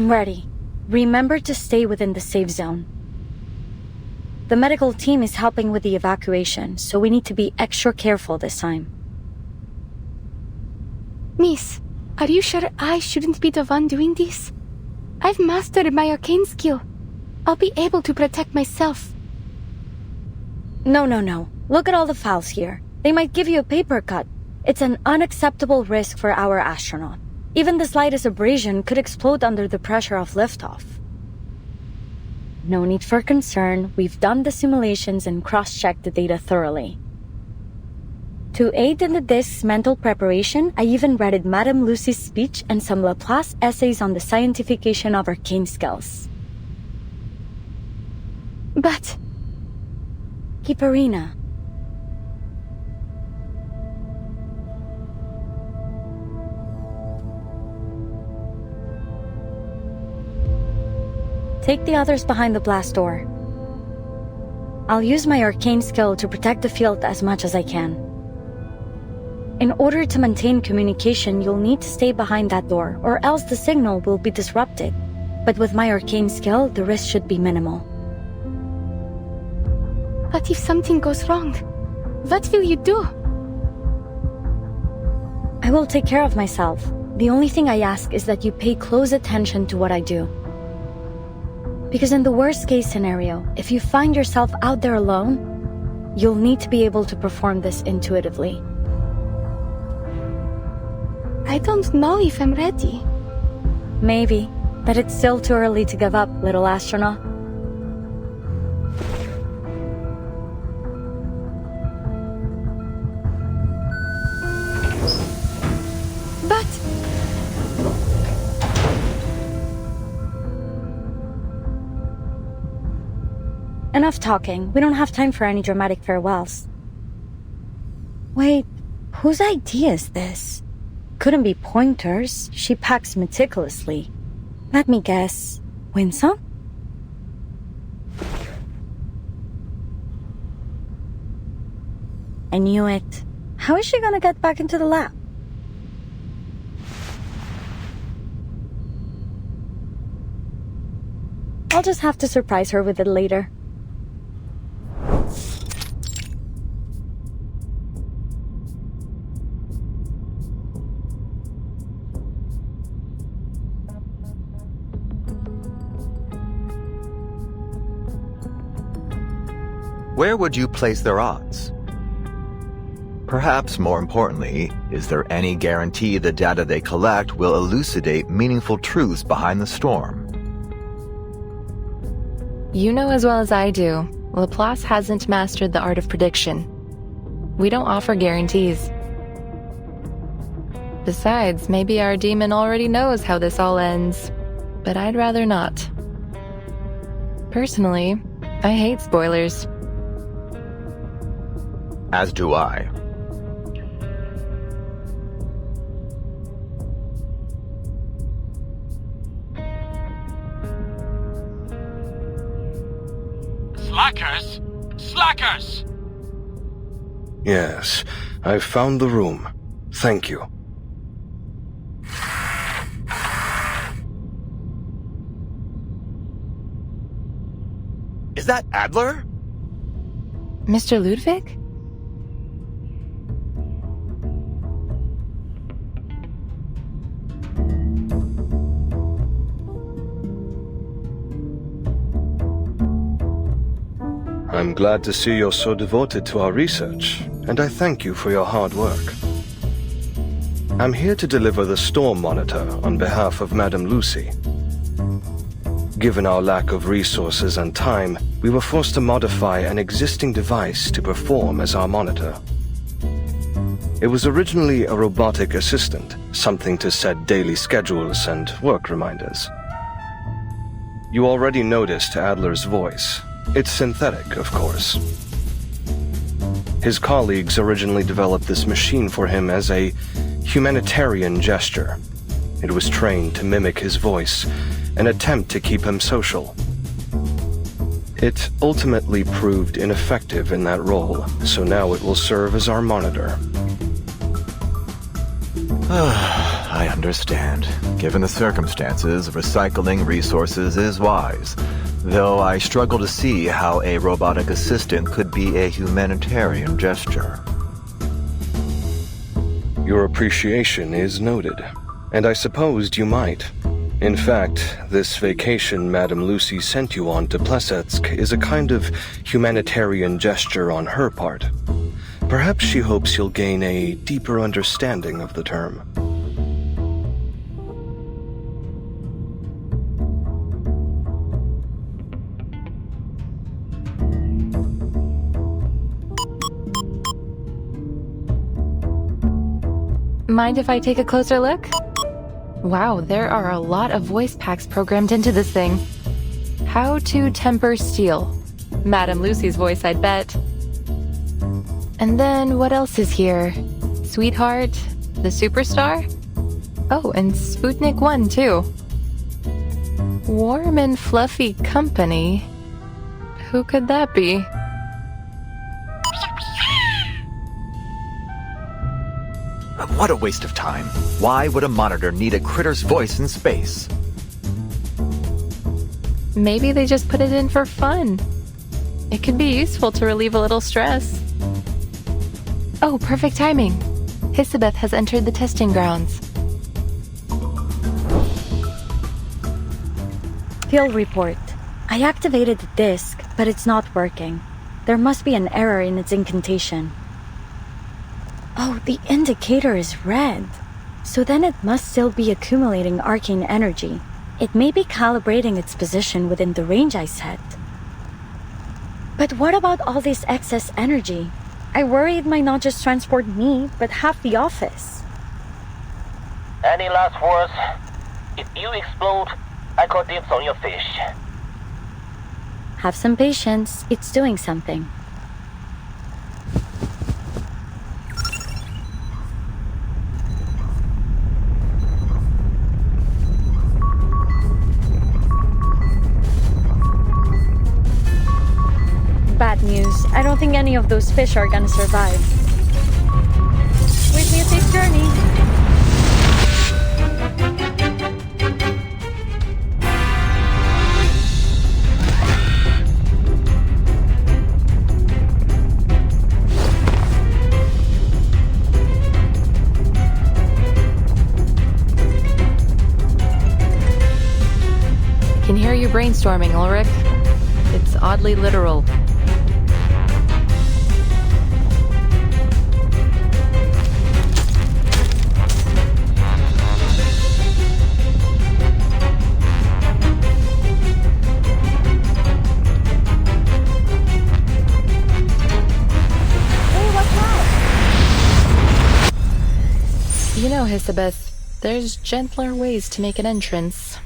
I'm ready. Remember to stay within the safe zone. The medical team is helping with the evacuation, so we need to be extra careful this time. Miss, are you sure I shouldn't be the one doing this? I've mastered my arcane skill. I'll be able to protect myself. No. Look at all the files here. They might give you a paper cut. It's an unacceptable risk for our astronaut. Even the slightest abrasion could explode under the pressure of liftoff. No need for concern. We've done the simulations and cross-checked the data thoroughly. To aid in the disk's mental preparation, I even read Madame Lucy's speech and some Laplace essays on the scientification of arcane skills. But... Kiparina. Take the others behind the blast door. I'll use my arcane skill to protect the field as much as I can. In order to maintain communication, you'll need to stay behind that door, or else the signal will be disrupted. But with my arcane skill, the risk should be minimal. But if something goes wrong, what will you do? I will take care of myself. The only thing I ask is that you pay close attention to what I do. Because in the worst-case scenario, if you find yourself out there alone, you'll need to be able to perform this intuitively. I don't know if I'm ready. Maybe, but it's still too early to give up, little astronaut. But... Enough talking. We don't have time for any dramatic farewells. Wait, whose idea is this? Couldn't be Pointer's. She packs meticulously. Let me guess. Winsome? I knew it. How is she gonna get back into the lab? I'll just have to surprise her with it later. Where would you place their odds? Perhaps more importantly, is there any guarantee the data they collect will elucidate meaningful truths behind the storm? You know as well as I do, Laplace hasn't mastered the art of prediction. We don't offer guarantees. Besides, maybe our demon already knows how this all ends, but I'd rather not. Personally, I hate spoilers. As do I. Slackers! Slackers! Yes, I've found the room. Thank you. Is that Adler? Mr. Ludwig? I'm glad to see you're so devoted to our research, and I thank you for your hard work. I'm here to deliver the storm monitor on behalf of Madame Lucy. Given our lack of resources and time, we were forced to modify an existing device to perform as our monitor. It was originally a robotic assistant, something to set daily schedules and work reminders. You already noticed Adler's voice. It's synthetic, of course. His colleagues originally developed this machine for him as a humanitarian gesture. It was trained to mimic his voice, an attempt to keep him social. It ultimately proved ineffective in that role, so now it will serve as our monitor. I understand. Given the circumstances, recycling resources is wise. Though I struggle to see how a robotic assistant could be a humanitarian gesture. Your appreciation is noted, and I supposed you might. In fact, this vacation Madame Lucy sent you on to Plesetsk is a kind of humanitarian gesture on her part. Perhaps she hopes you'll gain a deeper understanding of the term. Mind if I take a closer look? Wow, there are a lot of voice packs programmed into this thing. How to temper steel. Madame Lucy's voice, I'd bet. And then what else is here? Sweetheart? The Superstar? Oh, and Sputnik 1, too. Warm and fluffy company? Who could that be? What a waste of time. Why would a monitor need a critter's voice in space? Maybe they just put it in for fun. It could be useful to relieve a little stress. Oh, perfect timing. Hisabeth has entered the testing grounds. Field report. I activated the disk, but it's not working. There must be an error in its incantation. Oh, the indicator is red. So then it must still be accumulating arcane energy. It may be calibrating its position within the range I set. But what about all this excess energy? I worry it might not just transport me, but half the office. Any last words? If you explode, I call dibs on your fish. Have some patience, it's doing something. Bad news. I don't think any of those fish are gonna survive. Wish me a safe journey. I can hear you brainstorming, Ulrich. It's oddly literal. You know, Hisabeth, there's gentler ways to make an entrance.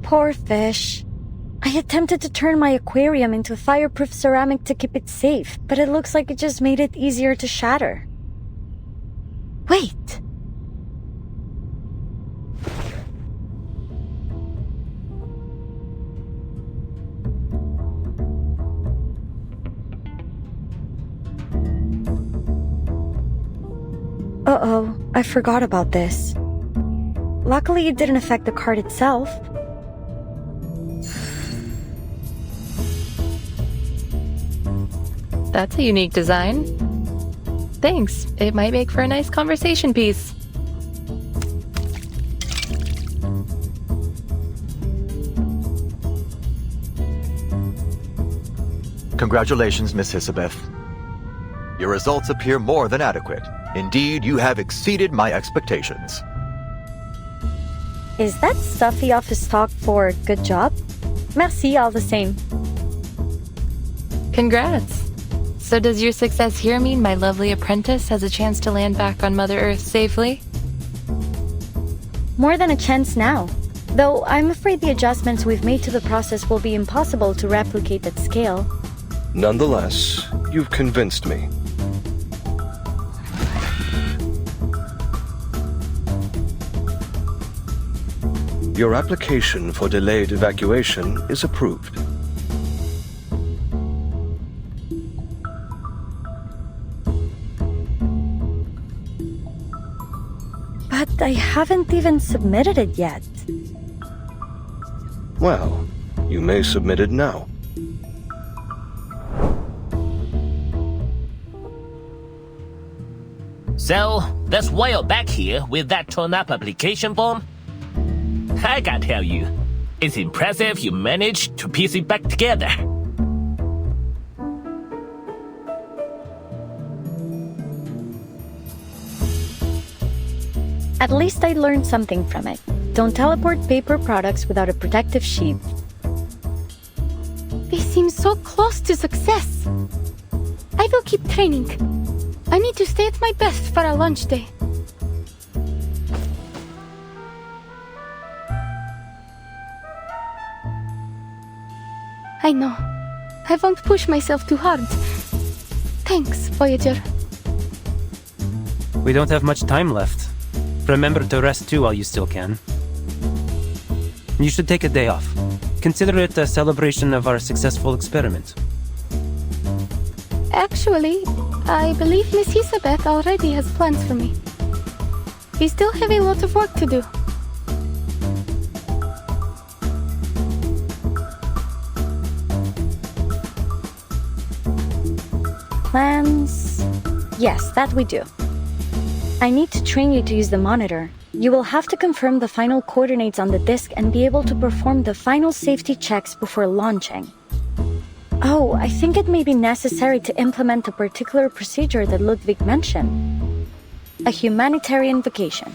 Poor fish. I attempted to turn my aquarium into fireproof ceramic to keep it safe, but it looks like it just made it easier to shatter. Wait! Uh-oh, I forgot about this. Luckily, it didn't affect the card itself. That's a unique design. Thanks. It might make for a nice conversation piece. Congratulations, Miss Hisabeth. Your results appear more than adequate. Indeed, you have exceeded my expectations. Is that stuffy office talk for good job? Merci all the same. Congrats. So does your success here mean my lovely apprentice has a chance to land back on Mother Earth safely? More than a chance now. Though I'm afraid the adjustments we've made to the process will be impossible to replicate at scale. Nonetheless, you've convinced me. Your application for delayed evacuation is approved. But I haven't even submitted it yet. Well, you may submit it now. So, that's why you're back here with that torn-up application form? I gotta tell you, it's impressive you managed to piece it back together. At least I learned something from it. Don't teleport paper products without a protective sheath. They seem so close to success. I will keep training. I need to stay at my best for our launch day. I know. I won't push myself too hard. Thanks, Voyager. We don't have much time left. Remember to rest too while you still can. You should take a day off. Consider it a celebration of our successful experiment. Actually, I believe Miss Isabeth already has plans for me. We still have a lot of work to do. Plans? Yes, that we do. I need to train you to use the monitor. You will have to confirm the final coordinates on the disk and be able to perform the final safety checks before launching. Oh, I think it may be necessary to implement a particular procedure that Ludwig mentioned. A humanitarian vacation.